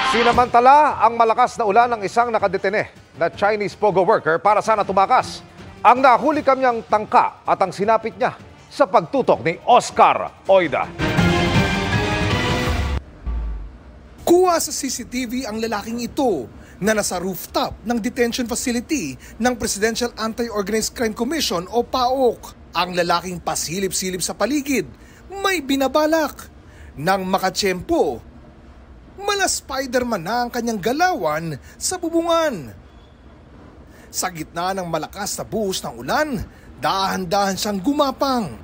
Sinamantala ang malakas na ulan ng isang nakadetene na Chinese pogo worker para sana tumakas. Ang nahuli kamyang tangka at ang sinapit niya sa pagtutok ni Oscar Oida. Kuha sa CCTV ang lalaking ito na nasa rooftop ng detention facility ng Presidential Anti-Organized Crime Commission o PAOK. Ang lalaking pasilip-silip sa paligid, may binabalak. Nang makatsyempo, mala Spider-Man na ang kanyang galawan sa bubungan. Sa gitna ng malakas na buhos ng ulan, dahan-dahan siyang gumapang.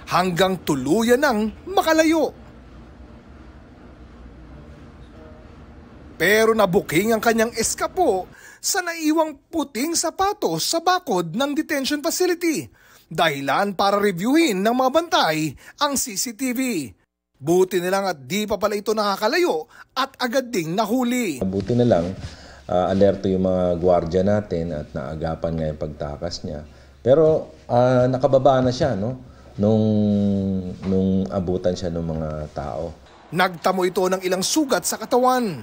Hanggang tuluyan ng makalayo. Pero nabuking ang kanyang eskapo sa naiwang puting sapatos sa bakod ng detention facility. Dahilan para reviewin ng mga bantay ang CCTV. Buti na lang at di pa pala ito nakakalayo at agad ding nahuli. Buti na lang, alerto yung mga gwardiya natin at naagapan nga yung pagtakas niya. Pero nakababa na siya nung abutan siya ng mga tao. Nagtamo ito ng ilang sugat sa katawan.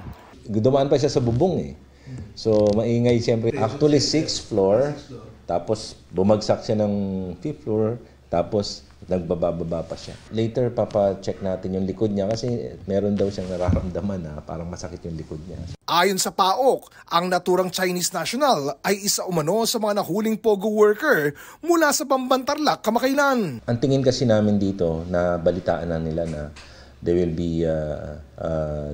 Dumaan pa siya sa bubong eh. So maingay siyempre. Actually 6th floor, tapos bumagsak siya ng 5th floor, tapos nagbababa pa siya. Later papa-check natin yung likod niya kasi meron daw siyang nararamdaman na parang masakit yung likod niya. Ayon sa PAOK, ang naturang Chinese national ay isa umano sa mga nahuling pogo worker mula sa Bambantarlac kamakailan. Ang tingin kasi namin dito na balitaan na nila na they will be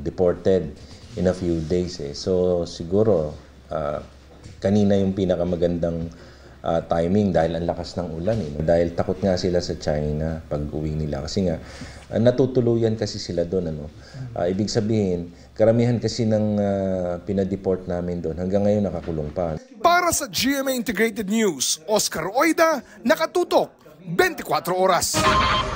deported in a few days. So siguro kanina yung pinakamagandang timing dahil ang lakas ng ulan. Dahil takot nga sila sa China pag uwi nila. Kasi nga natutuluyan kasi sila doon. Ibig sabihin, karamihan kasi ng pinadeport namin doon hanggang ngayon nakakulong pa. Para sa GMA Integrated News, Oscar Oida, nakatutok 24 oras.